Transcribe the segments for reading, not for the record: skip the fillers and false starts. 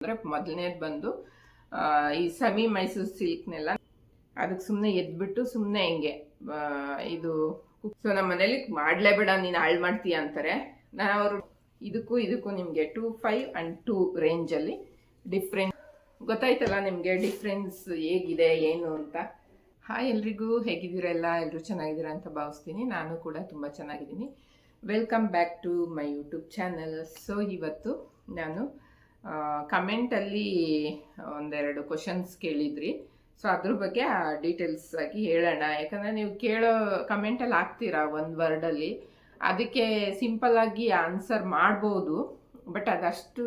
ಅಂದರೆ ಮೊದಲನೇದು ಬಂದು ಈ ಸೆಮಿ ಮೈಸೂರು ಸಿಲ್ಕ್ನೆಲ್ಲ ಅದಕ್ಕೆ ಸುಮ್ಮನೆ ಎದ್ಬಿಟ್ಟು ಸುಮ್ಮನೆ ಹಿಂಗೆ ಇದು ಸೊ ನಮ್ಮ ಮನೇಲಿ ಮಾಡಲೇಬೇಡ ನೀನು ಹಾಳು ಮಾಡ್ತೀಯ ಅಂತಾರೆ. ನಾನು ಅವರು ಇದಕ್ಕೂ ನಿಮಗೆ 2.5 and 2 ರೇಂಜಲ್ಲಿ ಡಿಫ್ರೆನ್ಸ್ ಗೊತ್ತಾಯ್ತಲ್ಲ ನಿಮಗೆ ಡಿಫ್ರೆನ್ಸ್ ಹೇಗಿದೆ ಏನು ಅಂತ. ಹಾಯ್ ಎಲ್ರಿಗೂ, ಹೇಗಿದ್ದೀರಾ? ಎಲ್ಲರೂ ಚೆನ್ನಾಗಿದ್ದೀರಾ ಅಂತ ಭಾವಿಸ್ತೀನಿ. ನಾನು ಕೂಡ ತುಂಬ ಚೆನ್ನಾಗಿದ್ದೀನಿ. Welcome back to my YouTube channel. So ಇವತ್ತು ನಾನು ಕಮೆಂಟಲ್ಲಿ ಒಂದೆರಡು ಕ್ವಶನ್ಸ್ ಕೇಳಿದ್ರಿ. ಸೊ ಅದ್ರ ಬಗ್ಗೆ ಡೀಟೇಲ್ಸ್ ಆಗಿ ಹೇಳೋಣ. ಯಾಕಂದರೆ ನೀವು ಕೇಳೋ ಕಮೆಂಟಲ್ಲಿ ಹಾಕ್ತೀರಾ ಒಂದು ವರ್ಡಲ್ಲಿ, ಅದಕ್ಕೆ ಸಿಂಪಲ್ ಆಗಿ ಆನ್ಸರ್ ಮಾಡ್ಬೋದು, ಬಟ್ ಅದಷ್ಟು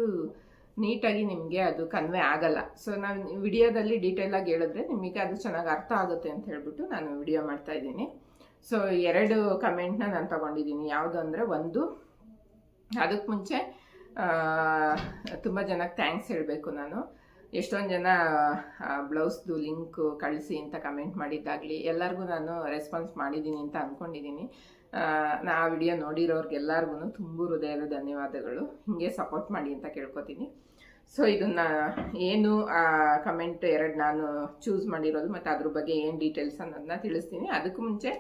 ನೀಟಾಗಿ ನಿಮಗೆ ಅದು ಕನ್ವೆ ಆಗಲ್ಲ. ಸೊ ನಾನು ವಿಡಿಯೋದಲ್ಲಿ ಡೀಟೇಲಾಗಿ ಹೇಳಿದ್ರೆ ನಿಮಗೆ ಅದು ಚೆನ್ನಾಗಿ ಅರ್ಥ ಆಗುತ್ತೆ ಅಂತ ಹೇಳ್ಬಿಟ್ಟು ನಾನು ವಿಡಿಯೋ ಮಾಡ್ತಾ ಇದ್ದೀನಿ. ಸೊ 2 ಕಮೆಂಟ್ನ ನಾನು ತೊಗೊಂಡಿದ್ದೀನಿ. ಯಾವುದು ಅಂದರೆ, ಒಂದು ಅದಕ್ಕೆ ಮುಂಚೆ ತುಂಬ ಜನಕ್ಕೆ ಥ್ಯಾಂಕ್ಸ್ ಹೇಳಬೇಕು ನಾನು. ಎಷ್ಟೊಂದು ಜನ ಬ್ಲೌಸ್ದು ಲಿಂಕ್ ಕಳಿಸಿ ಅಂತ ಕಮೆಂಟ್ ಮಾಡಿದ್ದಾಗಲಿ ಎಲ್ಲರಿಗೂ ನಾನು ರೆಸ್ಪಾನ್ಸ್ ಮಾಡಿದ್ದೀನಿ ಅಂತ ಅಂದ್ಕೊಂಡಿದ್ದೀನಿ. ನಾ ಆ ವಿಡಿಯೋ ನೋಡಿರೋರ್ಗೆಲ್ಲರಿಗೂ ತುಂಬ ಹೃದಯದ ಧನ್ಯವಾದಗಳು. ಹೀಗೆ ಸಪೋರ್ಟ್ ಮಾಡಿ ಅಂತ ಕೇಳ್ಕೊತೀನಿ. ಸೊ ಇದನ್ನು ಏನು ಕಮೆಂಟ್ 2 ನಾನು ಚೂಸ್ ಮಾಡಿರೋದು ಮತ್ತು ಅದ್ರ ಬಗ್ಗೆ ಏನು ಡೀಟೇಲ್ಸ್ ಅನ್ನೋದನ್ನ ತಿಳಿಸ್ತೀನಿ. ಅದಕ್ಕೂ ಮುಂಚೆ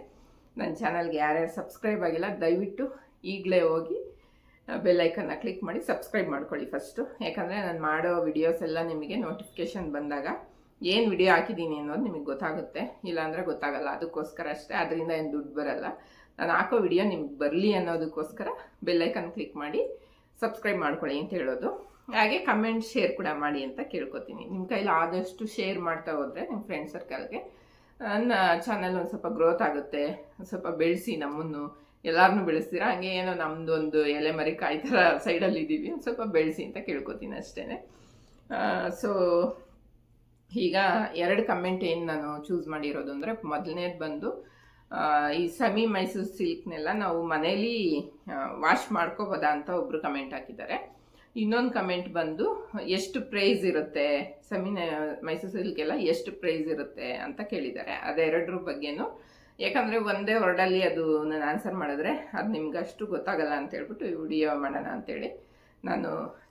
ನನ್ನ ಚಾನಲ್ಗೆ ಯಾರ್ಯಾರು ಸಬ್ಸ್ಕ್ರೈಬ್ ಆಗಿಲ್ಲ ದಯವಿಟ್ಟು ಈಗಲೇ ಹೋಗಿ ಬೆಲ್ಲೈಕನ್ನ ಕ್ಲಿಕ್ ಮಾಡಿ ಸಬ್ಸ್ಕ್ರೈಬ್ ಮಾಡ್ಕೊಳ್ಳಿ ಫಸ್ಟು. ಯಾಕಂದರೆ ನಾನು ಮಾಡೋ ವಿಡಿಯೋಸ್ ಎಲ್ಲ ನಿಮಗೆ ನೋಟಿಫಿಕೇಷನ್ ಬಂದಾಗ ಏನು ವಿಡಿಯೋ ಹಾಕಿದ್ದೀನಿ ಅನ್ನೋದು ನಿಮಗೆ ಗೊತ್ತಾಗುತ್ತೆ, ಇಲ್ಲಾಂದರೆ ಗೊತ್ತಾಗಲ್ಲ. ಅದಕ್ಕೋಸ್ಕರ ಅಷ್ಟೇ, ಅದರಿಂದ ಏನು ದುಡ್ಡು ಬರಲ್ಲ. ನಾನು ಹಾಕೋ ವಿಡಿಯೋ ನಿಮ್ಗೆ ಬರಲಿ ಅನ್ನೋದಕ್ಕೋಸ್ಕರ ಬೆಲ್ಲೈಕನ್ ಕ್ಲಿಕ್ ಮಾಡಿ ಸಬ್ಸ್ಕ್ರೈಬ್ ಮಾಡ್ಕೊಳ್ಳಿ ಅಂತ ಹೇಳೋದು. ಹಾಗೆ ಕಮೆಂಟ್ ಶೇರ್ ಕೂಡ ಮಾಡಿ ಅಂತ ಕೇಳ್ಕೊತೀನಿ. ನಿಮ್ಮ ಕೈಲಿ ಆದಷ್ಟು ಶೇರ್ ಮಾಡ್ತಾ ಹೋದರೆ ನಿಮ್ಮ ಫ್ರೆಂಡ್ ಸರ್ಕಲ್ಗೆ ನನ್ನ ಚಾನಲ್ ಒಂದು ಸ್ವಲ್ಪ ಗ್ರೋತ್ ಆಗುತ್ತೆ. ಸ್ವಲ್ಪ ಬೆಳೆಸಿ, ನಮ್ಮನ್ನು ಎಲ್ಲರನ್ನೂ ಬೆಳೆಸ್ತೀರಾ. ಹಂಗೆ ಏನೋ ನಮ್ಮದು ಒಂದು ಎಲೆ ಮರಿ ಕಾಯಿ ಥರ ಸೈಡಲ್ಲಿ ಇದ್ದೀವಿ, ಒಂದು ಸ್ವಲ್ಪ ಬೆಳೆಸಿ ಅಂತ ಕೇಳ್ಕೊತೀನಿ ಅಷ್ಟೇ. ಸೊ ಈಗ 2 ಕಮೆಂಟ್ ಏನು ನಾನು ಚೂಸ್ ಮಾಡಿರೋದು ಅಂದರೆ, ಮೊದಲನೇದು ಬಂದು ಈ ಸೆಮಿ ಮೈಸೂರು ಸಿಲ್ಕ್ನೆಲ್ಲ ನಾವು ಮನೇಲಿ ವಾಶ್ ಮಾಡ್ಕೋಬೋದಾ ಅಂತ ಒಬ್ಬರು ಕಮೆಂಟ್ ಹಾಕಿದ್ದಾರೆ. ಇನ್ನೊಂದು ಕಮೆಂಟ್ ಬಂದು ಎಷ್ಟು ಪ್ರೈಸ್ ಇರುತ್ತೆ, ಸೆಮಿ ಮೈಸೂರು ಸಿಲ್ಕೆಲ್ಲ ಎಷ್ಟು ಪ್ರೈಸ್ ಇರುತ್ತೆ ಅಂತ ಕೇಳಿದ್ದಾರೆ. ಅದೆರಡರ ಬಗ್ಗೆನೂ, ಯಾಕಂದರೆ ಒಂದೇ ವರ್ಡಲ್ಲಿ ಅದು ನಾನು ಆನ್ಸರ್ ಮಾಡಿದ್ರೆ ಅದು ನಿಮ್ಗೆ ಅಷ್ಟು ಗೊತ್ತಾಗಲ್ಲ ಅಂತ ಹೇಳ್ಬಿಟ್ಟು ವಿಡಿಯೋ ಮಾಡೋಣ ಅಂತೇಳಿ ನಾನು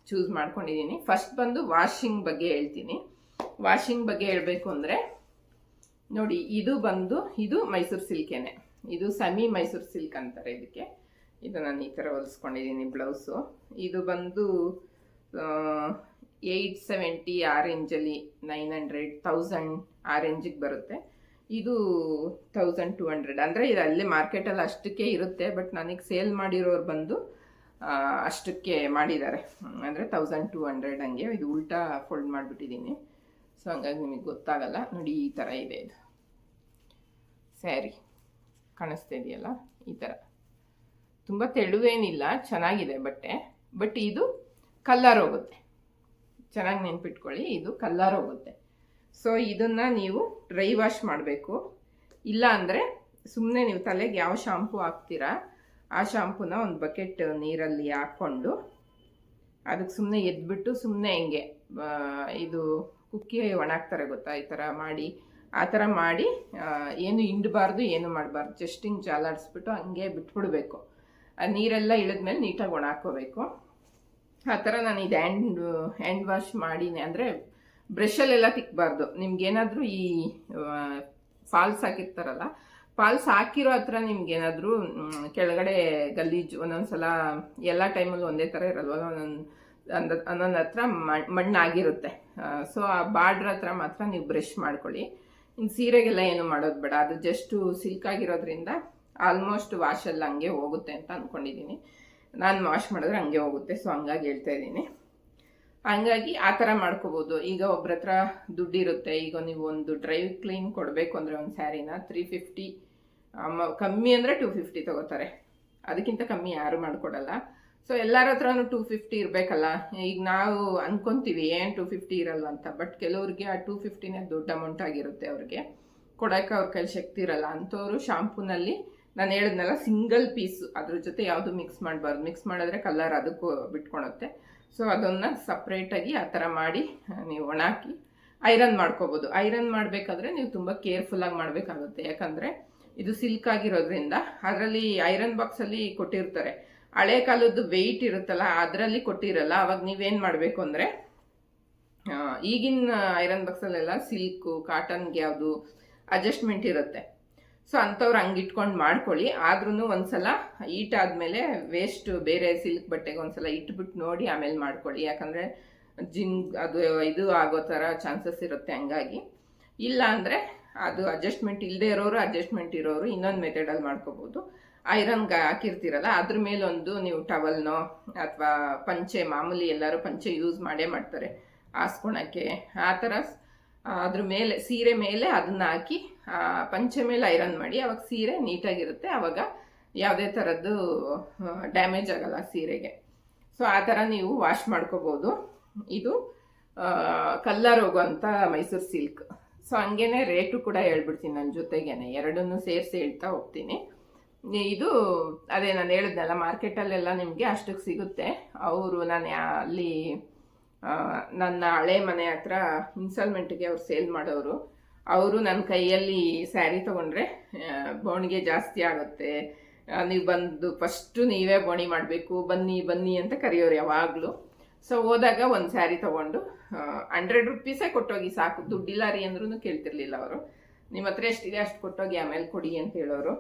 ಚೂಸ್ ಮಾಡ್ಕೊಂಡಿದ್ದೀನಿ. ಫಸ್ಟ್ ಬಂದು ವಾಷಿಂಗ್ ಬಗ್ಗೆ ಹೇಳ್ತೀನಿ. ವಾಷಿಂಗ್ ಬಗ್ಗೆ ಹೇಳಬೇಕು ಅಂದರೆ ನೋಡಿ, ಇದು ಮೈಸೂರು ಸಿಲ್ಕೇನೆ. ಇದು ಸೆಮಿ ಮೈಸೂರು ಸಿಲ್ಕ್ ಅಂತಾರೆ ಇದಕ್ಕೆ. ಇದು ನಾನು ಈ ಥರ ಹೊಲಿಸ್ಕೊಂಡಿದ್ದೀನಿ ಬ್ಲೌಸು. ಇದು ಬಂದು 870 ಆ ರೇಂಜಲ್ಲಿ, 900, 1000 ಆ ರೇಂಜಿಗೆ ಬರುತ್ತೆ. ಇದು 1200. ಅಂದರೆ ಇದು ಅಲ್ಲೇ ಮಾರ್ಕೆಟಲ್ಲಿ ಅಷ್ಟಕ್ಕೆ ಇರುತ್ತೆ, ಬಟ್ ನನಗೆ ಸೇಲ್ ಮಾಡಿರೋರು ಬಂದು ಅಷ್ಟಕ್ಕೆ ಮಾಡಿದ್ದಾರೆ. ಅಂದರೆ 1200 ಹಂಗೆ. ಇದು ಉಲ್ಟಾ ಫೋಲ್ಡ್ ಮಾಡಿಬಿಟ್ಟಿದ್ದೀನಿ, ಸೊ ಹಂಗಾಗಿ ನಿಮಗೆ ಗೊತ್ತಾಗಲ್ಲ. ನೋಡಿ ಈ ಥರ ಇದೆ ಇದು ಸ್ಯಾರಿ, ಕಾಣಿಸ್ತಾ ಇದೆಯಲ್ಲ ಈ ಥರ. ತುಂಬ ತೆಳುವೇನಿಲ್ಲ, ಚೆನ್ನಾಗಿದೆ ಬಟ್ಟೆ. ಬಟ್ ಇದು ಕಲ್ಲರ್ ಹೋಗುತ್ತೆ, ಚೆನ್ನಾಗಿ ನೆನ್ಪಿಟ್ಕೊಳ್ಳಿ, ಇದು ಕಲ್ಲರ್ ಹೋಗುತ್ತೆ. ಸೊ ಇದನ್ನು ನೀವು ಡ್ರೈ ವಾಶ್ ಮಾಡಬೇಕು. ಇಲ್ಲ ಅಂದರೆ ಸುಮ್ಮನೆ ನೀವು ತಲೆಗೆ ಯಾವ ಶಾಂಪು ಹಾಕ್ತೀರಾ ಆ ಶಾಂಪೂನ ಒಂದು ಬಕೆಟ್ ನೀರಲ್ಲಿ ಹಾಕ್ಕೊಂಡು ಅದಕ್ಕೆ ಸುಮ್ಮನೆ ಎದ್ಬಿಟ್ಟು ಸುಮ್ಮನೆ ಹಿಂಗೆ ಇದು ಕುಕ್ಕಿ ಒಣಾಕ್ತಾರೆ ಗೊತ್ತಾ, ಈ ಥರ ಮಾಡಿ, ಆ ಥರ ಮಾಡಿ ಏನು ಹಿಂಡಬಾರ್ದು, ಏನು ಮಾಡಬಾರ್ದು, ಜಸ್ಟ್ ಹಿಂಗೆ ಜಾಲಾಡಿಸ್ಬಿಟ್ಟು ಹಂಗೆ ಬಿಟ್ಬಿಡ್ಬೇಕು. ಆ ನೀರೆಲ್ಲ ಇಳಿದ್ಮೇಲೆ ನೀಟಾಗಿ ಒಣಾಕೋಬೇಕು. ಆ ಥರ ನಾನು ಇದು ಹ್ಯಾಂಡ್ ವಾಶ್ ಮಾಡೀನಿ. ಅಂದರೆ ಬ್ರಷಲ್ಲೆಲ್ಲ ತಿಕ್ಕಬಾರ್ದು. ನಿಮ್ಗೇನಾದರೂ ಈ ಫಾಲ್ಸ್ ಹಾಕಿರ್ತಾರಲ್ಲ, ಫಾಲ್ಸ್ ಹಾಕಿರೋ ಹತ್ರ ನಿಮ್ಗೇನಾದರೂ ಕೆಳಗಡೆ ಗಲೀಜು, ಒಂದೊಂದ್ಸಲ ಎಲ್ಲ ಟೈಮಲ್ಲೂ ಒಂದೇ ಥರ ಇರಲ್ವ, ಒಂದೊಂದು ಹತ್ರ ಮಣ್ಣಾಗಿರುತ್ತೆ. ಸೊ ಆ ಬಾರ್ಡ್ರ್ ಹತ್ರ ಮಾತ್ರ ನೀವು ಬ್ರಷ್ ಮಾಡ್ಕೊಳ್ಳಿ. ಇನ್ನು ಸೀರೆಗೆಲ್ಲ ಏನು ಮಾಡೋದು ಬೇಡ, ಅದು ಜಸ್ಟು ಸಿಲ್ಕ್ ಆಗಿರೋದ್ರಿಂದ ಆಲ್ಮೋಸ್ಟ್ ವಾಶೆಲ್ಲ ಹಂಗೆ ಹೋಗುತ್ತೆ ಅಂತ ಅಂದ್ಕೊಂಡಿದ್ದೀನಿ. ನಾನು ವಾಶ್ ಮಾಡಿದ್ರೆ ಹಂಗೆ ಹೋಗುತ್ತೆ, ಸೊ ಹಂಗಾಗಿ ಹೇಳ್ತಾ ಇದ್ದೀನಿ. ಹಂಗಾಗಿ ಆ ಥರ ಮಾಡ್ಕೋಬೋದು. ಈಗ ಒಬ್ರ ಹತ್ರ ದುಡ್ಡಿರುತ್ತೆ, ಈಗ ನೀವು ಒಂದು ಡ್ರೈ ಕ್ಲೀನ್ ಕೊಡಬೇಕು ಅಂದರೆ ಒಂದು ಸ್ಯಾರಿನ 350, ಕಮ್ಮಿ ಅಂದರೆ 250 ತೊಗೋತಾರೆ. ಅದಕ್ಕಿಂತ ಕಮ್ಮಿ ಯಾರು ಮಾಡಿಕೊಡಲ್ಲ. ಸೊ ಎಲ್ಲರ ಹತ್ರನೂ 250 ಇರಬೇಕಲ್ಲ. ಈಗ ನಾವು ಅಂದ್ಕೊತೀವಿ ಏನು 250 ಇರಲ್ಲ ಅಂತ, ಬಟ್ ಕೆಲವ್ರಿಗೆ ಆ 250ನೇ ದೊಡ್ಡ ಅಮೌಂಟ್ ಆಗಿರುತ್ತೆ. ಅವ್ರಿಗೆ ಕೊಡೋಕ್ಕೆ ಅವ್ರ ಕೈಲಿ ಶಕ್ತಿ ಇರಲ್ಲ. ಅಂಥವ್ರು ಶಾಂಪೂನಲ್ಲಿ ನಾನು ಹೇಳಿದ್ನಲ್ಲ ಸಿಂಗಲ್ ಪೀಸು, ಅದ್ರ ಜೊತೆ ಯಾವುದು ಮಿಕ್ಸ್ ಮಾಡಬಾರ್ದು. ಮಿಕ್ಸ್ ಮಾಡಿದ್ರೆ ಕಲರ್ ಅದಕ್ಕೂ ಬಿಟ್ಕೊಳುತ್ತೆ. ಸೊ ಅದನ್ನು ಸಪ್ರೇಟಾಗಿ ಆ ಥರ ಮಾಡಿ ನೀವು ಒಣಾಕಿ ಐರನ್ ಮಾಡ್ಕೋಬೋದು. ಐರನ್ ಮಾಡಬೇಕಾದ್ರೆ ನೀವು ತುಂಬ ಕೇರ್ಫುಲ್ಲಾಗಿ ಮಾಡಬೇಕಾಗುತ್ತೆ. ಯಾಕಂದರೆ ಇದು ಸಿಲ್ಕ್ ಆಗಿರೋದ್ರಿಂದ ಅದರಲ್ಲಿ ಐರನ್ ಬಾಕ್ಸಲ್ಲಿ ಕೊಟ್ಟಿರ್ತಾರೆ. ಹಳೆ ಕಾಲದ್ದು ವೆಯ್ಟ್ ಇರುತ್ತಲ್ಲ ಅದರಲ್ಲಿ ಕೊಟ್ಟಿರಲ್ಲ. ಅವಾಗ ನೀವೇನು ಮಾಡಬೇಕು ಅಂದರೆ ಈಗಿನ ಐರನ್ ಬಾಕ್ಸಲ್ಲೆಲ್ಲ ಸಿಲ್ಕು ಕಾಟನ್ಗೆ ಯಾವುದು ಅಡ್ಜಸ್ಟ್ಮೆಂಟ್ ಇರುತ್ತೆ. ಸೊ ಅಂಥವ್ರು ಹಂಗೆ ಇಟ್ಕೊಂಡು ಮಾಡ್ಕೊಳ್ಳಿ. ಆದ್ರೂ ಒಂದ್ಸಲ ಈಟ್ ಆದಮೇಲೆ ವೇಸ್ಟ್ ಬೇರೆ ಸಿಲ್ಕ್ ಬಟ್ಟೆಗೆ ಒಂದ್ಸಲ ಇಟ್ಬಿಟ್ಟು ನೋಡಿ ಆಮೇಲೆ ಮಾಡ್ಕೊಳ್ಳಿ. ಯಾಕಂದರೆ ಅದು ಇದು ಆಗೋ ಥರ ಚಾನ್ಸಸ್ ಇರುತ್ತೆ. ಹಂಗಾಗಿ ಇಲ್ಲ ಅಂದರೆ ಅದು ಅಡ್ಜಸ್ಟ್ಮೆಂಟ್ ಇಲ್ಲದೆ ಇರೋರು, ಅಡ್ಜಸ್ಟ್ಮೆಂಟ್ ಇರೋರು ಇನ್ನೊಂದು ಮೆಥಡಲ್ಲಿ ಮಾಡ್ಕೋಬೋದು. ಐರನ್ಗೆ ಹಾಕಿರ್ತೀರಲ್ಲ ಅದ್ರ ಮೇಲೊಂದು ನೀವು ಟವಲ್ನೋ ಅಥವಾ ಪಂಚೆ, ಮಾಮೂಲಿ ಎಲ್ಲರೂ ಪಂಚೆ ಯೂಸ್ ಮಾಡೇ ಮಾಡ್ತಾರೆ ಹಾಸ್ಕೊಳಕ್ಕೆ, ಆ ಥರ ಅದ್ರ ಮೇಲೆ ಸೀರೆ ಮೇಲೆ ಅದನ್ನ ಹಾಕಿ ಪಂಚೆ ಮೇಲೆ ಐರನ್ ಮಾಡಿ, ಅವಾಗ ಸೀರೆ ನೀಟಾಗಿರುತ್ತೆ. ಅವಾಗ ಯಾವುದೇ ಥರದ್ದು ಡ್ಯಾಮೇಜ್ ಆಗಲ್ಲ ಸೀರೆಗೆ. ಸೊ ಆ ಥರ ನೀವು ವಾಶ್ ಮಾಡ್ಕೋಬೋದು. ಇದು ಕಲ್ಲರ್ ಹೋಗುವಂಥ ಮೈಸೂರು ಸಿಲ್ಕ್. ಸೊ ಹಂಗೇನೆ ರೇಟು ಕೂಡ ಹೇಳ್ಬಿಡ್ತೀನಿ ನನ್ನ ಜೊತೆಗೇನೆ, ಎರಡನ್ನೂ ಸೇರಿಸಿ ಹೇಳ್ತಾ ಹೋಗ್ತೀನಿ. ಇದು ಅದೇ ನಾನು ಹೇಳಿದ್ನಲ್ಲ, ಮಾರ್ಕೆಟಲ್ಲೆಲ್ಲ ನಿಮಗೆ ಅಷ್ಟಕ್ಕೆ ಸಿಗುತ್ತೆ. ಅವರು ನಾನು ಅಲ್ಲಿ ನನ್ನ ಹಳೆ ಮನೆ ಹತ್ರ ಇನ್ಸ್ಟಾಲ್ಮೆಂಟ್ಗೆ ಅವ್ರು ಸೇಲ್ ಮಾಡೋರು. ಅವರು ನನ್ನ ಕೈಯಲ್ಲಿ ಸ್ಯಾರಿ ತೊಗೊಂಡ್ರೆ ಬೋಣಿಗೆ ಜಾಸ್ತಿ ಆಗುತ್ತೆ, ನೀವು ಬಂದು ಫಸ್ಟು ನೀವೇ ಬೋಣಿ ಮಾಡಬೇಕು, ಬನ್ನಿ ಬನ್ನಿ ಅಂತ ಕರೆಯೋರು ಯಾವಾಗಲೂ. ಸೊ ಹೋದಾಗ ಒಂದು ಸ್ಯಾರಿ ತೊಗೊಂಡು 100 ರೂಪೀಸೇ ಕೊಟ್ಟೋಗಿ ಸಾಕು, ದುಡ್ಡಿಲ್ಲ ರೀ ಅಂದ್ರೂ ಕೇಳ್ತಿರ್ಲಿಲ್ಲ ಅವರು. ನಿಮ್ಮ ಹತ್ರ ಎಷ್ಟಿದೆ ಅಷ್ಟು ಕೊಟ್ಟೋಗಿ ಆಮೇಲೆ ಕೊಡಿ ಅಂತ ಹೇಳೋರು.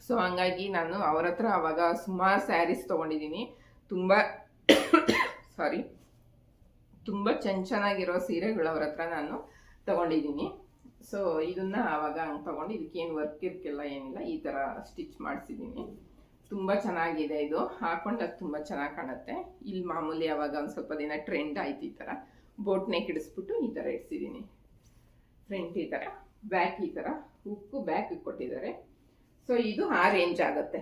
ಸೊ ಹಂಗಾಗಿ ನಾನು ಅವ್ರ ಹತ್ರ ಅವಾಗ ಸುಮಾರು ಸ್ಯಾರೀಸ್ ತೊಗೊಂಡಿದ್ದೀನಿ. ತುಂಬ ಚೆನ್ನಾಗಿರೋ ಸೀರೆಗಳು ಅವ್ರ ಹತ್ರ ನಾನು ತೊಗೊಂಡಿದ್ದೀನಿ. ಸೊ ಇದನ್ನ ಆವಾಗ ಹಂಗೆ ತೊಗೊಂಡು ಇದಕ್ಕೇನು ವರ್ಕ್ ಇರ್ಕಿಲ್ಲ, ಏನಿಲ್ಲ, ಈ ಥರ ಸ್ಟಿಚ್ ಮಾಡಿಸಿದ್ದೀನಿ. ತುಂಬ ಚೆನ್ನಾಗಿದೆ ಇದು, ಹಾಕೊಂಡಾಗ ತುಂಬ ಚೆನ್ನಾಗಿ ಕಾಣುತ್ತೆ. ಇಲ್ಲಿ ಮಾಮೂಲಿ ಆವಾಗ ಒಂದು ಸ್ವಲ್ಪ ದಿನ ಟ್ರೆಂಡ್ ಆಯ್ತು ಈ ಥರ ಬೋಟ್ ನೆಕ್ ಇಡಿಸ್ಬಿಟ್ಟು ಈ ಥರ ಇಡ್ಸಿದ್ದೀನಿ. ಫ್ರಂಟ್ ಈ ಥರ, ಬ್ಯಾಕ್ ಈ ಥರ ಹುಕ್ಕು ಬ್ಯಾಕ್ ಕೊಟ್ಟಿದ್ದಾರೆ. ಸೊ ಇದು ಆ ರೇಂಜ್ ಆಗುತ್ತೆ.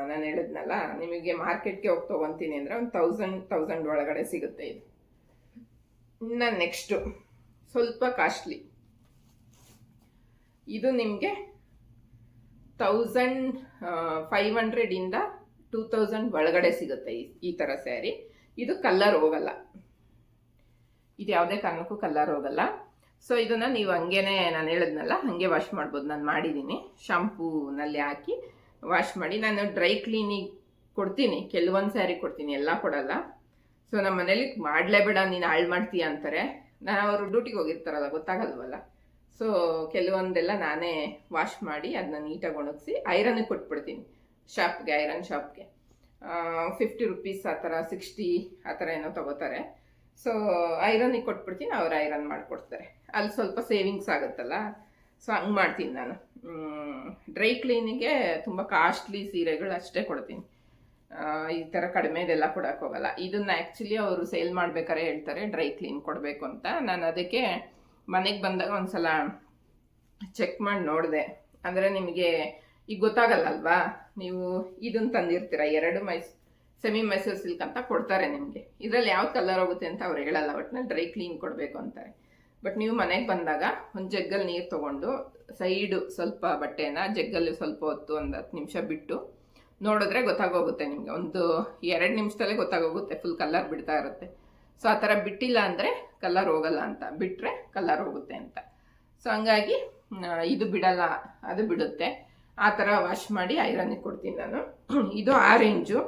ನಾನು ಹೇಳಿದ್ನಲ್ಲ ನಿಮಗೆ ಮಾರ್ಕೆಟ್ಗೆ ಹೋಗಿ ತೊಗೊತೀನಿ ಅಂದರೆ ಒಂದು 1000 ಒಳಗಡೆ ಸಿಗುತ್ತೆ ಇದು. ಇನ್ನು ನೆಕ್ಸ್ಟು ಸ್ವಲ್ಪ ಕಾಸ್ಟ್ಲಿ, ಇದು ನಿಮಗೆ 1500 2000 ಒಳಗಡೆ ಸಿಗುತ್ತೆ ಈ ಥರ ಸ್ಯಾರಿ. ಇದು ಕಲ್ಲರ್ ಹೋಗಲ್ಲ, ಇದು ಯಾವುದೇ ಕಾರಣಕ್ಕೂ ಕಲ್ಲರ್ ಹೋಗಲ್ಲ. ಸೊ ಇದನ್ನು ನೀವು ಹಂಗೇನೆ, ನಾನು ಹೇಳಿದ್ನಲ್ಲ ಹಾಗೆ ವಾಶ್ ಮಾಡ್ಬೋದು. ನಾನು ಮಾಡಿದ್ದೀನಿ, ಶಾಂಪೂನಲ್ಲಿ ಹಾಕಿ ವಾಶ್ ಮಾಡಿ. ನಾನು ಡ್ರೈ ಕ್ಲೀನಿಗೆ ಕೊಡ್ತೀನಿ, ಕೆಲವೊಂದು ಸ್ಯಾರಿ ಕೊಡ್ತೀನಿ, ಎಲ್ಲ ಕೊಡಲ್ಲ. ಸೊ ನಮ್ಮ ಮನೇಲಿ ಮಾಡಲೇಬೇಡ ನೀನು ಹಾಳು ಮಾಡ್ತೀಯ ಅಂತಾರೆ. ಅವರು ಡ್ಯೂಟಿಗೆ ಹೋಗಿರ್ತಾರಲ್ಲ, ಗೊತ್ತಾಗಲ್ವಲ್ಲ. ಸೊ ಕೆಲವೊಂದೆಲ್ಲ ನಾನೇ ವಾಶ್ ಮಾಡಿ ಅದನ್ನ ನೀಟಾಗಿ ಒಣಗಿಸಿ ಐರನ್ಗೆ ಕೊಟ್ಬಿಡ್ತೀನಿ ಶಾಪ್ಗೆ, ಐರನ್ ಶಾಪ್ಗೆ. 50 ರೂಪೀಸ್ ಆ ಥರ, 60 ಆ ಥರ ಏನೋ ತೊಗೋತಾರೆ. ಸೊ ಐರನ್ನಿಗೆ ಕೊಟ್ಬಿಡ್ತೀನಿ, ಅವ್ರು ಐರನ್ ಮಾಡಿಕೊಡ್ತಾರೆ. ಅಲ್ಲಿ ಸ್ವಲ್ಪ ಸೇವಿಂಗ್ಸ್ ಆಗುತ್ತಲ್ಲ, ಸೊ ಹಂಗೆ ಮಾಡ್ತೀನಿ ನಾನು. ಡ್ರೈ ಕ್ಲೀನಿಗೆ ತುಂಬ ಕಾಸ್ಟ್ಲಿ ಸೀರೆಗಳು ಅಷ್ಟೇ ಕೊಡ್ತೀನಿ, ಈ ಥರ ಕಡಿಮೆದೆಲ್ಲ ಕೊಡೋಕ್ಕೋಗಲ್ಲ. ಇದನ್ನು ಆ್ಯಕ್ಚುಲಿ ಅವರು ಸೇಲ್ ಮಾಡ್ಬೇಕಾದ್ರೆ ಹೇಳ್ತಾರೆ ಡ್ರೈ ಕ್ಲೀನ್ ಕೊಡಬೇಕು ಅಂತ. ನಾನು ಅದಕ್ಕೆ ಮನೆಗೆ ಬಂದಾಗ ಒಂದ್ಸಲ ಚೆಕ್ ಮಾಡಿ ನೋಡಿದೆ. ಅಂದರೆ ನಿಮಗೆ ಈಗ ಗೊತ್ತಾಗಲ್ಲ ಅಲ್ವಾ, ನೀವು ಇದನ್ನು ತಂದಿರ್ತೀರ, 2 ಸೆಮಿ ಮೈಸೂರು ಸಿಲ್ಕ್ ಅಂತ ಕೊಡ್ತಾರೆ ನಿಮಗೆ. ಇದರಲ್ಲಿ ಯಾವ ಕಲರ್ ಹೋಗುತ್ತೆ ಅಂತ ಅವ್ರು ಹೇಳಲ್ಲ, ಒಟ್ಟಿನಲ್ಲಿ ಡ್ರೈ ಕ್ಲೀನ್ ಕೊಡಬೇಕು ಅಂತಾರೆ. ಬಟ್ ನೀವು ಮನೆಗೆ ಬಂದಾಗ ಒಂದು ಜಗ್ಗಲ್ಲಿ ನೀರು ತೊಗೊಂಡು ಸೈಡು ಸ್ವಲ್ಪ ಬಟ್ಟೆನ ಜಗ್ಗಲ್ಲಿ ಸ್ವಲ್ಪ ಹೊತ್ತು ಒಂದು 10 ನಿಮಿಷ ಬಿಟ್ಟು ನೋಡಿದ್ರೆ ಗೊತ್ತಾಗೋಗುತ್ತೆ ನಿಮಗೆ. ಒಂದು 2 ನಿಮಿಷದಲ್ಲೇ ಗೊತ್ತಾಗೋಗುತ್ತೆ ಫುಲ್ ಕಲರ್ ಬಿಡ್ತಾ ಇರುತ್ತೆ. ಸೊ ಆ ಥರ ಬಿಟ್ಟಿಲ್ಲ ಅಂದರೆ ಕಲರ್ ಹೋಗಲ್ಲ ಅಂತ, ಬಿಟ್ಟರೆ ಕಲರ್ ಹೋಗುತ್ತೆ ಅಂತ. ಸೊ ಹಂಗಾಗಿ ಇದು ಬಿಡಲ್ಲ, ಅದು ಬಿಡುತ್ತೆ. ಆ ಥರ ವಾಶ್ ಮಾಡಿ ಐರನ್ನಿಗೆ ಕೊಡ್ತೀನಿ ನಾನು. ಇದು ಆ ರೇಂಜು.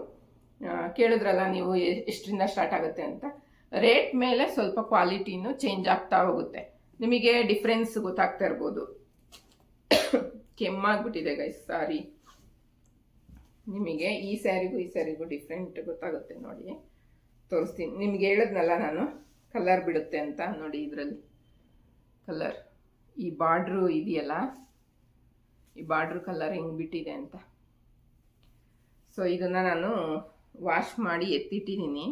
ಕೇಳಿದ್ರಲ್ಲ ನೀವು ಎಷ್ಟರಿಂದ ಸ್ಟಾರ್ಟ್ ಆಗುತ್ತೆ ಅಂತ. ರೇಟ್ ಮೇಲೆ ಸ್ವಲ್ಪ ಕ್ವಾಲಿಟಿನೂ ಚೇಂಜ್ ಆಗ್ತಾ ಹೋಗುತ್ತೆ, ನಿಮಗೆ ಡಿಫ್ರೆನ್ಸ್ ಗೊತ್ತಾಗ್ತಾ ಇರ್ಬೋದು. ಕೆಮ್ಮಾಗ್ಬಿಟ್ಟಿದೆ ಗೈಸ್, ಸಾರಿ. ನಿಮಗೆ ಈ ಸ್ಯಾರಿಗೂ ಡಿಫ್ರೆಂಟ್ ಗೊತ್ತಾಗುತ್ತೆ ನೋಡಿ, ತೋರಿಸ್ತೀನಿ. ನಿಮ್ಗೆ ಹೇಳಿದ್ನಲ್ಲ ನಾನು ಕಲರ್ ಬಿಡುತ್ತೆ ಅಂತ. ನೋಡಿ ಇದರಲ್ಲಿ ಕಲರ್, ಈ ಬಾರ್ಡ್ರು ಇದೆಯಲ್ಲ, ಈ ಬಾರ್ಡ್ರ್ ಕಲರ್ ಹೆಂಗೆ ಬಿಟ್ಟಿದೆ ಅಂತ. ಸೊ ಇದನ್ನು ನಾನು ವಾಶ್ ಮಾಡಿ ಎತ್ತಿಟ್ಟಿದ್ದೀನಿ.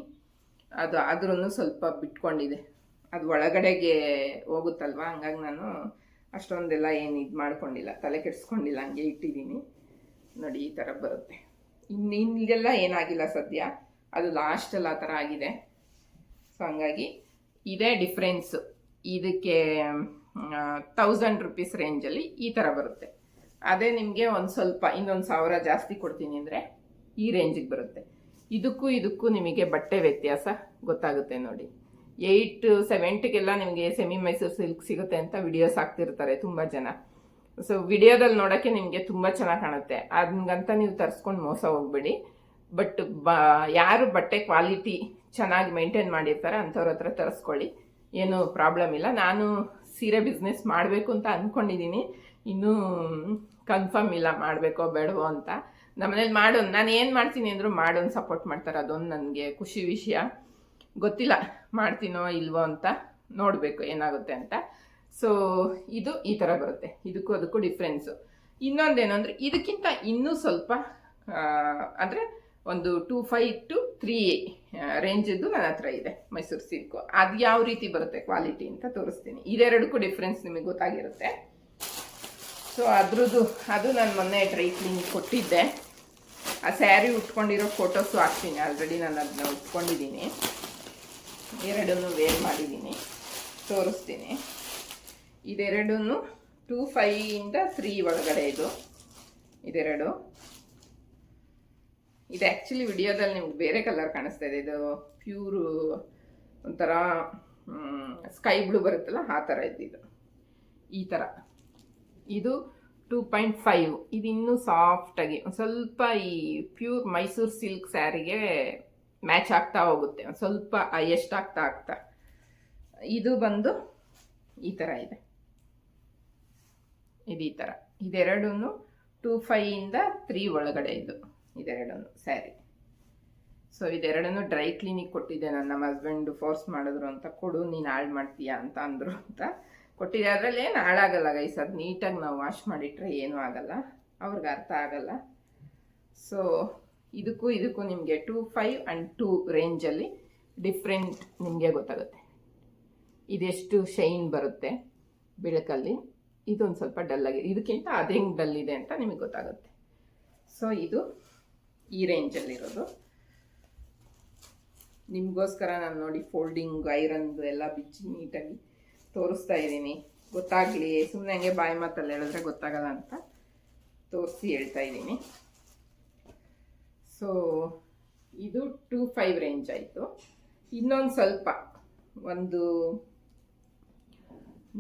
ಅದು ಆದ್ರೂ ಸ್ವಲ್ಪ ಬಿಟ್ಕೊಂಡಿದೆ, ಅದು ಒಳಗಡೆಗೆ ಹೋಗುತ್ತಲ್ವ, ಹಂಗಾಗಿ ನಾನು ಅಷ್ಟೊಂದೆಲ್ಲ ಏನು ಇದು ಮಾಡ್ಕೊಂಡಿಲ್ಲ, ತಲೆ ಕೆಡಿಸ್ಕೊಂಡಿಲ್ಲ, ಹಂಗೆ ಇಟ್ಟಿದ್ದೀನಿ. ನೋಡಿ ಈ ಥರ ಬರುತ್ತೆ. ಇನ್ನೆಲ್ಲ ಏನಾಗಿಲ್ಲ ಸದ್ಯ, ಅದು ಲಾಸ್ಟಲ್ಲಿ ಆ ಥರ ಆಗಿದೆ. ಸೊ ಹಂಗಾಗಿ ಇದೇ ಡಿಫ್ರೆನ್ಸು. ಇದಕ್ಕೆ 1000 ರೂಪೀಸ್ ರೇಂಜಲ್ಲಿ ಈ ಥರ ಬರುತ್ತೆ. ಅದೇ ನಿಮಗೆ ಒಂದು ಸ್ವಲ್ಪ ಇನ್ನೊಂದು 1000 ಜಾಸ್ತಿ ಕೊಡ್ತೀನಿ ಅಂದರೆ ಈ ರೇಂಜಿಗೆ ಬರುತ್ತೆ. ಇದಕ್ಕೂ ನಿಮಗೆ ಬಟ್ಟೆ ವ್ಯತ್ಯಾಸ ಗೊತ್ತಾಗುತ್ತೆ ನೋಡಿ. 870 ನಿಮಗೆ ಸೆಮಿ ಮೈಸೂರು ಸಿಲ್ಕ್ ಸಿಗುತ್ತೆ ಅಂತ ವಿಡಿಯೋಸ್ ಹಾಕ್ತಿರ್ತಾರೆ ತುಂಬ ಜನ. ಸೊ ವಿಡಿಯೋದಲ್ಲಿ ನೋಡೋಕ್ಕೆ ನಿಮಗೆ ತುಂಬ ಚೆನ್ನಾಗಿ ಕಾಣುತ್ತೆ, ಹಂಗಂತ ನೀವು ತರಿಸ್ಕೊಂಡು ಮೋಸ ಹೋಗ್ಬೇಡಿ. ಬಟ್ ಯಾರು ಬಟ್ಟೆ ಕ್ವಾಲಿಟಿ ಚೆನ್ನಾಗಿ ಮೇಂಟೈನ್ ಮಾಡಿರ್ತಾರೆ ಅಂಥವ್ರ ಹತ್ರ ತರಿಸ್ಕೊಳ್ಳಿ. ಏನು ಪ್ರಾಬ್ಲಮ್ ಇಲ್ಲ. ನಾನು ಸೀರೆ ಬಿಸ್ನೆಸ್ ಮಾಡಬೇಕು ಅಂತ ಅಂದ್ಕೊಂಡಿದ್ದೀನಿ, ಇನ್ನೂ ಕನ್ಫರ್ಮ್ ಇಲ್ಲ ಮಾಡಬೇಕೋ ಬೇಡವೋ ಅಂತ. ನಮ್ಮನೇಲಿ ಮಾಡೋನು, ನಾನು ಏನು ಮಾಡ್ತೀನಿ ಅಂದರೂ ಮಾಡೋನು ಸಪೋರ್ಟ್ ಮಾಡ್ತಾರೆ, ಅದೊಂದು ನನಗೆ ಖುಷಿ ವಿಷಯ. ಗೊತ್ತಿಲ್ಲ ಮಾಡ್ತೀನೋ ಇಲ್ವೋ ಅಂತ, ನೋಡಬೇಕು ಏನಾಗುತ್ತೆ ಅಂತ. ಸೊ ಇದು ಈ ಥರ ಬರುತ್ತೆ, ಇದಕ್ಕೂ ಅದಕ್ಕೂ ಡಿಫ್ರೆನ್ಸು. ಇನ್ನೊಂದೇನು ಇದಕ್ಕಿಂತ ಇನ್ನೂ ಸ್ವಲ್ಪ ಅಂದರೆ ಒಂದು 2.5 to 3 ರೇಂಜಿದ್ದು ನನ್ನ ಹತ್ರ ಇದೆ ಮೈಸೂರು ಸಿಲ್ಕು. ಅದು ಯಾವ ರೀತಿ ಬರುತ್ತೆ ಕ್ವಾಲಿಟಿ ಅಂತ ತೋರಿಸ್ತೀನಿ. ಇದೆರಡಕ್ಕೂ ಡಿಫ್ರೆನ್ಸ್ ನಿಮಗೆ ಗೊತ್ತಾಗಿರುತ್ತೆ. ಸೊ ಅದು ನಾನು ಮೊನ್ನೆ ಡ್ರೈ ಕ್ಲೀನ್ ಕೊಟ್ಟಿದ್ದೆ. ಆ ಸ್ಯಾರಿ ಉಟ್ಕೊಂಡಿರೋ ಫೋಟೋಸು ಹಾಕ್ತೀನಿ, ಆಲ್ರೆಡಿ ನಾನು ಅದನ್ನ ಉಟ್ಕೊಂಡಿದ್ದೀನಿ, ಎರಡನ್ನೂ ವೇರ್ ಮಾಡಿದ್ದೀನಿ, ತೋರಿಸ್ತೀನಿ. ಇದೆರಡೂ 2.5 to 3 ಒಳಗಡೆ ಇದೆರಡು. ಇದು ಆ್ಯಕ್ಚುಲಿ ವಿಡಿಯೋದಲ್ಲಿ ನಿಮ್ಗೆ ಬೇರೆ ಕಲರ್ ಕಾಣಿಸ್ತಾ ಇದೆ, ಇದು ಪ್ಯೂರು ಒಂಥರ ಸ್ಕೈ ಬ್ಲೂ ಬರುತ್ತಲ್ಲ ಆ ಥರ ಇದ್ದಿದ್ದು. ಈ ಥರ ಇದು 2.5. ಇದು ಇನ್ನೂ ಸಾಫ್ಟಾಗಿ ಒಂದು ಸ್ವಲ್ಪ ಈ ಪ್ಯೂರ್ ಮೈಸೂರು ಸಿಲ್ಕ್ ಸ್ಯಾರಿಗೆ ಮ್ಯಾಚ್ ಆಗ್ತಾ ಹೋಗುತ್ತೆ, ಒಂದು ಸ್ವಲ್ಪ ಹೈಯೆಸ್ಟ್ ಆಗ್ತಾ. ಇದು ಬಂದು ಈ ಥರ ಇದೆ, ಇದು ಈ ಥರ. ಇದೆರಡೂ 2.5 to 3 ಒಳಗಡೆ ಇದೆರಡೂ ಸ್ಯಾರಿ. ಸೊ ಇದೆರಡನ್ನೂ ಡ್ರೈ ಕ್ಲೀನಿಗೆ ಕೊಟ್ಟಿದ್ದೆ. ನಮ್ಮ ಹಸ್ಬೆಂಡು ಫೋರ್ಸ್ ಮಾಡಿದ್ರು ಅಂತ, ಕೊಡು ನೀನು ಹಾಳು ಮಾಡ್ತೀಯಾ ಅಂತ ಅಂದರು ಅಂತ ಕೊಟ್ಟಿದ್ದೆ. ಅದರಲ್ಲಿ ಏನು ಹಾಳಾಗಲ್ಲ ಗೈಸ್, ಅದು ನೀಟಾಗಿ ನಾವು ವಾಶ್ ಮಾಡಿಟ್ರೆ ಏನೂ ಆಗಲ್ಲ, ಅವ್ರಿಗೆ ಅರ್ಥ ಆಗಲ್ಲ. ಸೊ ಇದಕ್ಕೂ ನಿಮಗೆ 2.5 and 2 ರೇಂಜಲ್ಲಿ ಡಿಫ್ರೆಂಟ್ ನಿಮಗೆ ಗೊತ್ತಾಗುತ್ತೆ. ಇದೆಷ್ಟು ಶೈನ್ ಬರುತ್ತೆ ಬೆಳಕಲ್ಲಿ, ಇದೊಂದು ಸ್ವಲ್ಪ ಡಲ್ ಆಗಿದೆ, ಇದಕ್ಕಿಂತ ಅದು ಹೆಂಗೆ ಡಲ್ ಇದೆ ಅಂತ ನಿಮಗೆ ಗೊತ್ತಾಗುತ್ತೆ. ಸೊ ಇದು ಈ ರೇಂಜಲ್ಲಿರೋದು. ನಿಮಗೋಸ್ಕರ ನಾನು ನೋಡಿ ಫೋಲ್ಡಿಂಗ್ ಐರನ್ದು ಎಲ್ಲ ಬಿಚ್ಚಿ ನೀಟಾಗಿ ತೋರಿಸ್ತಾ ಇದ್ದೀನಿ, ಗೊತ್ತಾಗಲಿ. ಸುಮ್ಮನೆ ಹಂಗೆ ಬಾಯಿ ಮಾತಲ್ಲಿ ಹೇಳಿದ್ರೆ ಗೊತ್ತಾಗಲ್ಲ ಅಂತ ತೋರಿಸಿ ಹೇಳ್ತಾ ಇದ್ದೀನಿ. ಸೊ ಇದು 2.5 ರೇಂಜ್ ಆಯಿತು. ಇನ್ನೊಂದು ಸ್ವಲ್ಪ ಒಂದು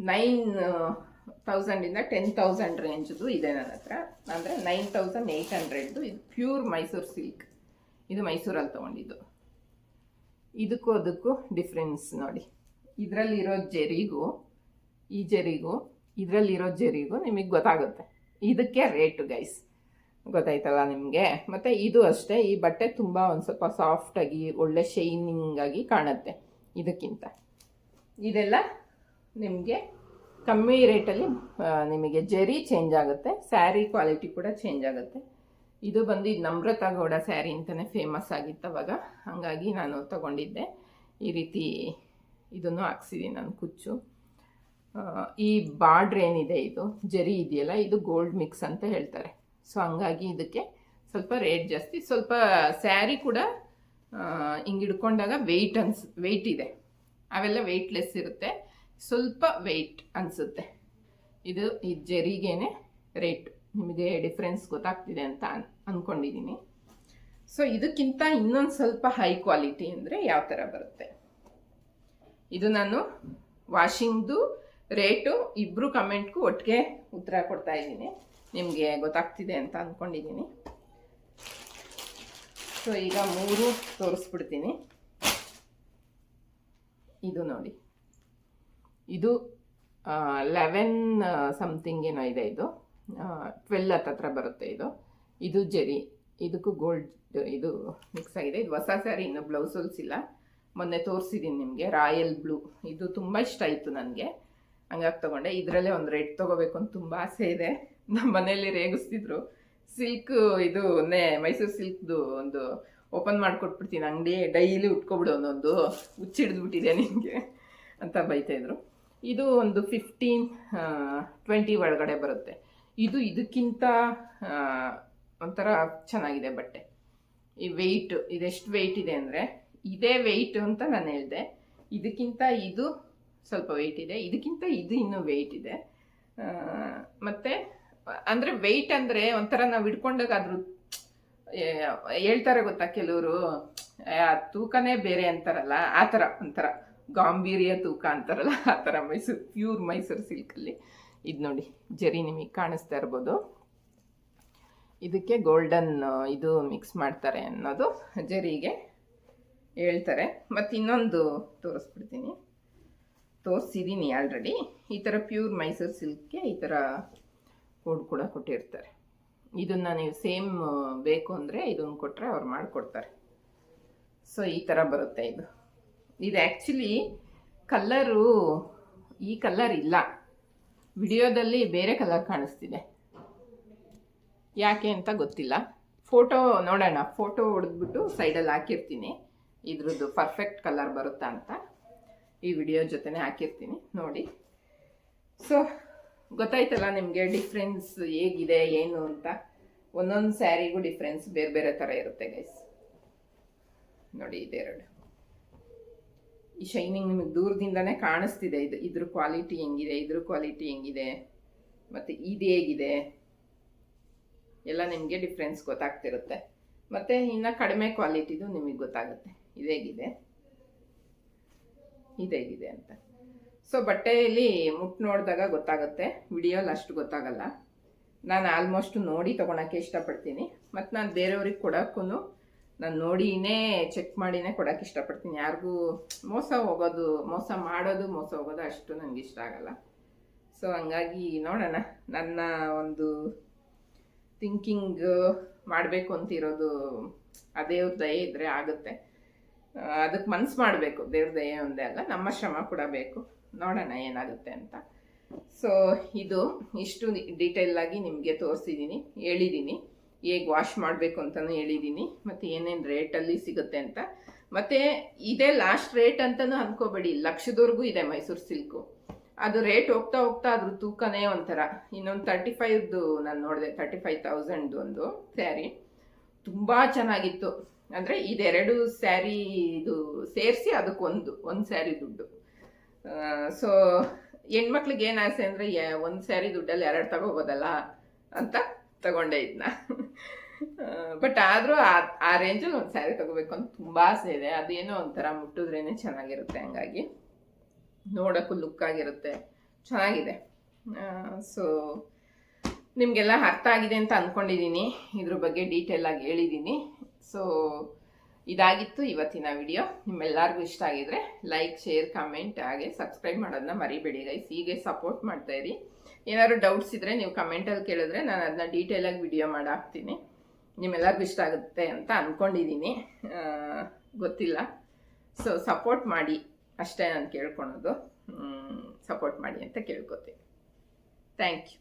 9,000 ಇಂದ 10,000 ರೇಂಜ್ದು ಇದೆ ನನ್ನ ಹತ್ರ. ಅಂದರೆ 9,800ದು. ಇದು ಪ್ಯೂರ್ ಮೈಸೂರು ಸಿಲ್ಕ್, ಇದು ಮೈಸೂರಲ್ಲಿ ತೊಗೊಂಡಿದ್ದು. ಇದಕ್ಕೂ ಅದಕ್ಕೂ ಡಿಫ್ರೆನ್ಸ್ ನೋಡಿ. ಇದರಲ್ಲಿರೋ ಜರಿಗೂ ಈ ಜರಿಗೂ ಇದರಲ್ಲಿರೋ ಜರಿಗೂ ನಿಮಗೆ ಗೊತ್ತಾಗುತ್ತೆ. ಇದಕ್ಕೆ ರೇಟು ಗೈಸ್, ಗೊತ್ತಾಯ್ತಲ್ಲ ನಿಮಗೆ. ಮತ್ತು ಇದು ಅಷ್ಟೇ, ಈ ಬಟ್ಟೆ ತುಂಬ ಒಂದು ಸ್ವಲ್ಪ ಸಾಫ್ಟಾಗಿ ಒಳ್ಳೆ ಶೈನಿಂಗ್ ಆಗಿ ಕಾಣುತ್ತೆ ಇದಕ್ಕಿಂತ. ಇದೆಲ್ಲ ನಿಮಗೆ ಕಮ್ಮಿ ರೇಟಲ್ಲಿ ನಿಮಗೆ ಜರಿ ಚೇಂಜ್ ಆಗುತ್ತೆ, ಸ್ಯಾರಿ ಕ್ವಾಲಿಟಿ ಕೂಡ ಚೇಂಜ್ ಆಗುತ್ತೆ. ಇದು ಬಂದು ನಮ್ರತಾ ಗೌಡ ಸ್ಯಾರಿ ಅಂತಲೇ ಫೇಮಸ್ ಆಗಿತ್ತು ಅವಾಗ, ಹಾಗಾಗಿ ನಾನು ತಗೊಂಡಿದ್ದೆ. ಈ ರೀತಿ ಇದನ್ನು ಹಾಕ್ಸಿದ್ದೀನಿ ನಾನು ಕುಚ್ಚು. ಈ ಬಾರ್ಡ್ರ್ ಏನಿದೆ, ಇದು ಜರಿ ಇದೆಯಲ್ಲ, ಇದು ಗೋಲ್ಡ್ ಮಿಕ್ಸ್ ಅಂತ ಹೇಳ್ತಾರೆ. ಸೊ ಹಂಗಾಗಿ ಇದಕ್ಕೆ ಸ್ವಲ್ಪ ರೇಟ್ ಜಾಸ್ತಿ. ಸ್ವಲ್ಪ ಸ್ಯಾರಿ ಕೂಡ ಹಿಂಗೆ ಹಿಡ್ಕೊಂಡಾಗ ವೆಯ್ಟ್ ಇದೆ, ಅವೆಲ್ಲ ವೆಯ್ಟ್ಲೆಸ್ ಇರುತ್ತೆ, ಸ್ವಲ್ಪ ವೆಯ್ಟ್ ಅನಿಸುತ್ತೆ. ಇದು ಈ ಜರಿಗೇನೆ ರೇಟ್. ನಿಮಗೆ ಡಿಫ್ರೆನ್ಸ್ ಗೊತ್ತಾಗ್ತಿದೆ ಅಂತ ಅಂದ್ಕೊಂಡಿದ್ದೀನಿ. ಸೊ ಇದಕ್ಕಿಂತ ಇನ್ನೊಂದು ಸ್ವಲ್ಪ ಹೈ ಕ್ವಾಲಿಟಿ ಅಂದರೆ ಯಾವ ಥರ ಬರುತ್ತೆ, ಇದು ನಾನು ವಾಷಿಂಗ್ದು ರೇಟು ಇಬ್ಬರು ಕಮೆಂಟ್ಗೂ ಒಟ್ಟಿಗೆ ಉತ್ತರ ಕೊಡ್ತಾ ಇದ್ದೀನಿ, ನಿಮಗೆ ಗೊತ್ತಾಗ್ತಿದೆ ಅಂತ ಅಂದ್ಕೊಂಡಿದ್ದೀನಿ. ಸೊ ಈಗ 3 ತೋರಿಸ್ಬಿಡ್ತೀನಿ. ಇದು ನೋಡಿ, ಇದು 11 ಸಮಥಿಂಗ್ ಏನೋ ಇದೆ, ಇದು 12 ಹತ್ರ ಬರುತ್ತೆ. ಇದು ಜರಿ, ಇದಕ್ಕೂ ಗೋಲ್ಡ್ ಇದು ಮಿಕ್ಸ್ ಆಗಿದೆ. ಇದು ಹೊಸ ಸ್ಯಾರಿ, ಇನ್ನು ಬ್ಲೌಸ್ ಹೊಲ್ಸಿಲ್ಲ, ಮೊನ್ನೆ ತೋರಿಸಿದ್ದೀನಿ ನಿಮಗೆ. ರಾಯಲ್ ಬ್ಲೂ, ಇದು ತುಂಬ ಇಷ್ಟ ಆಯಿತು ನನಗೆ, ಹಂಗಾಗಿ ತೊಗೊಂಡೆ. ಇದರಲ್ಲೇ ಒಂದು ರೆಡ್ ತೊಗೋಬೇಕು ಅಂತ ತುಂಬ ಆಸೆ ಇದೆ. ನಮ್ಮ ಮನೆಯಲ್ಲಿ ರೇಗಿಸ್ತಿದ್ರು, ಸಿಲ್ಕ್ ಇದು ಮೈಸೂರು ಸಿಲ್ಕ್ದು ಒಂದು ಓಪನ್ ಮಾಡಿಕೊಟ್ಬಿಡ್ತೀನಿ ಅಂಗಡಿ, ಡೈಲಿ ಉಟ್ಕೊಬಿಡು, ಒಂದೊಂದು ಹುಚ್ಚಿಡ್ದುಬಿಟ್ಟಿದೆ ನಿಮಗೆ ಅಂತ ಬೈತಾಯಿದ್ರು. ಇದು ಒಂದು 15-20 ಒಳಗಡೆ ಬರುತ್ತೆ. ಇದಕ್ಕಿಂತ ಒಂಥರ ಚೆನ್ನಾಗಿದೆ ಬಟ್ಟೆ. ಈ ವೆಯ್ಟು, ಇದೆಷ್ಟು ವೆಯ್ಟ್ ಇದೆ ಅಂದರೆ, ಇದೇ ವೆಯ್ಟ್ ಅಂತ ನಾನು ಹೇಳಿದೆ, ಇದಕ್ಕಿಂತ ಇದು ಸ್ವಲ್ಪ ವೆಯ್ಟ್ ಇದೆ, ಇದಕ್ಕಿಂತ ಇದು ಇನ್ನೂ ವೆಯ್ಟ್ ಇದೆ. ಮತ್ತು ಅಂದರೆ ವೆಯ್ಟ್ ಅಂದರೆ ಒಂಥರ ನಾವು ಹಿಡ್ಕೊಂಡಾಗ ಅದ್ರ ಹೇಳ್ತಾರೆ ಗೊತ್ತಾ ಕೆಲವರು, ತೂಕನೇ ಬೇರೆ ಅಂತಾರಲ್ಲ, ಆ ಥರ ಒಂಥರ ಗಾಂಭೀರ್ಯ ತೂಕ ಅಂತಾರಲ್ಲ, ಆ ಥರ ಪ್ಯೂರ್ ಮೈಸೂರು ಸಿಲ್ಕಲ್ಲಿ. ಇದು ನೋಡಿ ಜರಿ ನಿಮಗೆ ಕಾಣಿಸ್ತಾ ಇರ್ಬೋದು, ಇದಕ್ಕೆ ಗೋಲ್ಡನ್ ಇದು ಮಿಕ್ಸ್ ಮಾಡ್ತಾರೆ ಅನ್ನೋದು ಜರಿಗೆ ಹೇಳ್ತಾರೆ. ಮತ್ತು ಇನ್ನೊಂದು ತೋರಿಸ್ಬಿಡ್ತೀನಿ. ತೋರಿಸಿದ್ದೀನಿ ಆಲ್ರೆಡಿ. ಈ ಥರ ಪ್ಯೂರ್ ಮೈಸೂರು ಸಿಲ್ಕ್ಗೆ ಈ ಥರ ಕೋಡ್ ಕೂಡ ಕೊಟ್ಟಿರ್ತಾರೆ. ಇದನ್ನು ನೀವು ಸೇಮ್ ಬೇಕು ಅಂದರೆ ಇದನ್ನು ಕೊಟ್ಟರೆ ಅವ್ರು ಮಾಡಿಕೊಡ್ತಾರೆ. ಸೊ ಈ ಥರ ಬರುತ್ತೆ. ಇದು ಆ್ಯಕ್ಚುಲಿ ಕಲ್ಲರು ಈ ಕಲರ್ ಇಲ್ಲ, ವಿಡಿಯೋದಲ್ಲಿ ಬೇರೆ ಕಲರ್ ಕಾಣಿಸ್ತಿದೆ, ಯಾಕೆ ಅಂತ ಗೊತ್ತಿಲ್ಲ. ಫೋಟೋ ನೋಡೋಣ, ಫೋಟೋ ಹೊಡೆದ್ಬಿಟ್ಟು ಸೈಡಲ್ಲಿ ಹಾಕಿರ್ತೀನಿ ಇದ್ರದ್ದು ಪರ್ಫೆಕ್ಟ್ ಕಲರ್ ಬರುತ್ತಾ ಅಂತ. ಈ ವಿಡಿಯೋ ಜೊತೆನೇ ಹಾಕಿರ್ತೀನಿ ನೋಡಿ. ಸೊ ಗೊತ್ತಾಯ್ತಲ್ಲ ನಿಮಗೆ ಡಿಫ್ರೆನ್ಸ್ ಹೇಗಿದೆ ಏನು ಅಂತ. ಒಂದೊಂದು ಸ್ಯಾರಿಗೂ ಡಿಫ್ರೆನ್ಸ್ ಬೇರೆ ಬೇರೆ ಥರ ಇರುತ್ತೆ ಗೈಸ್. ನೋಡಿ ಇದೆರಡು, ಈ ಶೈನಿಂಗ್ ನಿಮಗೆ ದೂರದಿಂದನೇ ಕಾಣಿಸ್ತಿದೆ. ಇದ್ರ ಕ್ವಾಲಿಟಿ ಹೆಂಗಿದೆ, ಇದ್ರ ಕ್ವಾಲಿಟಿ ಹೆಂಗಿದೆ, ಮತ್ತು ಇದು ಹೇಗಿದೆ ಎಲ್ಲ ನಿಮಗೆ ಡಿಫ್ರೆನ್ಸ್ ಗೊತ್ತಾಗ್ತಿರುತ್ತೆ. ಮತ್ತು ಇನ್ನು ಕಡಿಮೆ ಕ್ವಾಲಿಟಿದು ನಿಮಗೆ ಗೊತ್ತಾಗುತ್ತೆ ಇದೇಗಿದೆ ಇದೇಗಿದೆ ಅಂತ. ಸೊ ಬಟ್ಟೆಯಲ್ಲಿ ಮುಟ್ಟು ನೋಡಿದಾಗ ಗೊತ್ತಾಗುತ್ತೆ, ವಿಡಿಯೋಲಿ ಅಷ್ಟು ಗೊತ್ತಾಗಲ್ಲ. ನಾನು ಆಲ್ಮೋಸ್ಟ್ ನೋಡಿ ತೊಗೊಳಕ್ಕೆ ಇಷ್ಟಪಡ್ತೀನಿ. ಮತ್ತು ನಾನು ಬೇರೆಯವ್ರಿಗೆ ಕೊಡೋಕ್ಕೂ ನಾನು ನೋಡಿನೇ ಚೆಕ್ ಮಾಡಿನೇ ಕೊಡೋಕ್ಕೆ ಇಷ್ಟಪಡ್ತೀನಿ. ಯಾರಿಗೂ ಮೋಸ ಹೋಗೋದು ಅಷ್ಟು ನನಗೆ ಇಷ್ಟ ಆಗಲ್ಲ. ಸೊ ಹಂಗಾಗಿ ನೋಡೋಣ, ನನ್ನ ಒಂದು ಥಿಂಕಿಂಗ್ ಮಾಡಬೇಕು ಅಂತಿರೋದು ದೇವ್ರ ದಯೆ ಇದ್ದರೆ ಆಗುತ್ತೆ. ಅದಕ್ಕೆ ಮನ್ಸು ಮಾಡಬೇಕು, ದೇವ್ರ ದಯೆ ಒಂದೇ ಅಲ್ಲ, ನಮ್ಮ ಶ್ರಮ ಕೂಡ ಬೇಕು. ನೋಡೋಣ ಏನಾಗುತ್ತೆ ಅಂತ. ಸೊ ಇದು ಇಷ್ಟು ಡೀಟೇಲಾಗಿ ನಿಮಗೆ ತೋರಿಸಿದ್ದೀನಿ, ಹೇಳಿದ್ದೀನಿ. ಹೇಗೆ ವಾಶ್ ಮಾಡಬೇಕು ಅಂತಲೂ ಹೇಳಿದ್ದೀನಿ, ಮತ್ತು ಏನೇನು ರೇಟಲ್ಲಿ ಸಿಗುತ್ತೆ ಅಂತ. ಮತ್ತು ಇದೇ ಲಾಸ್ಟ್ ರೇಟ್ ಅಂತಲೂ ಅಂದ್ಕೋಬೇಡಿ, ಲಕ್ಷದವರೆಗೂ ಇದೆ ಮೈಸೂರು ಸಿಲ್ಕು. ಅದು ರೇಟ್ ಹೋಗ್ತಾ ಹೋಗ್ತಾ ಅದ್ರ ತೂಕನೇ ಒಂಥರ. ಇನ್ನೊಂದು 35ದು ನಾನು ನೋಡಿದೆ, 35,000 ಒಂದು ಸ್ಯಾರಿ ತುಂಬ ಚೆನ್ನಾಗಿತ್ತು. ಅಂದರೆ ಇದೆರಡು ಸ್ಯಾರಿ ಇದು ಸೇರಿಸಿ ಅದಕ್ಕೊಂದು ಸ್ಯಾರಿ ದುಡ್ಡು. ಸೊ ಹೆಣ್ಮಕ್ಳಿಗೆ ಏನು ಆಸೆ ಅಂದರೆ ಒಂದು ಸ್ಯಾರಿ ದುಡ್ಡಲ್ಲಿ 2 ತಗೋಬೋದಲ್ಲ ಅಂತ ತಗೊಂಡೆ ಇದನ್ನ. ಬಟ್ ಆದರೂ ಆ ರೇಂಜಲ್ಲಿ ಒಂದು ಸ್ಯಾರಿ ತಗೋಬೇಕು ಅಂತ ತುಂಬ ಆಸೆ ಇದೆ. ಅದೇನೋ ಒಂಥರ ಮುಟ್ಟಿದ್ರೇ ಚೆನ್ನಾಗಿರುತ್ತೆ, ಹಂಗಾಗಿ ನೋಡೋಕ್ಕೂ ಲುಕ್ ಆಗಿರುತ್ತೆ, ಚೆನ್ನಾಗಿದೆ. ಸೊ ನಿಮಗೆಲ್ಲ ಅರ್ಥ ಆಗಿದೆ ಅಂತ ಅಂದ್ಕೊಂಡಿದ್ದೀನಿ, ಇದ್ರ ಬಗ್ಗೆ ಡೀಟೇಲಾಗಿ ಹೇಳಿದ್ದೀನಿ. ಸೊ ಇದಾಗಿತ್ತು ಇವತ್ತಿನ ವಿಡಿಯೋ. ನಿಮ್ಮೆಲ್ಲರಿಗೂ ಇಷ್ಟ ಆಗಿದ್ರೆ ಲೈಕ್, ಶೇರ್, ಕಮೆಂಟ್ ಹಾಗೆ ಸಬ್ಸ್ಕ್ರೈಬ್ ಮಾಡೋದನ್ನ ಮರಿಬೇಡಿ ಗೈಸ್. ಹೀಗೆ ಸಪೋರ್ಟ್ ಮಾಡ್ತಾಯಿರಿ. ಏನಾದ್ರು ಡೌಟ್ಸ್ ಇದ್ದರೆ ನೀವು ಕಮೆಂಟಲ್ಲಿ ಕೇಳಿದ್ರೆ ನಾನು ಅದನ್ನ ಡೀಟೇಲಾಗಿ ವಿಡಿಯೋ ಮಾಡಿ ಹಾಕ್ತೀನಿ. ನಿಮ್ಮೆಲ್ಲರಿಗೂ ಇಷ್ಟ ಆಗುತ್ತೆ ಅಂತ ಅಂದ್ಕೊಂಡಿದ್ದೀನಿ, ಗೊತ್ತಿಲ್ಲ. ಸೊ ಸಪೋರ್ಟ್ ಮಾಡಿ ಅಷ್ಟೇ ನಾನು ಕೇಳ್ಕೊಳೋದು. ಸಪೋರ್ಟ್ ಮಾಡಿ ಅಂತ ಕೇಳ್ಕೊತೀನಿ. Thank you.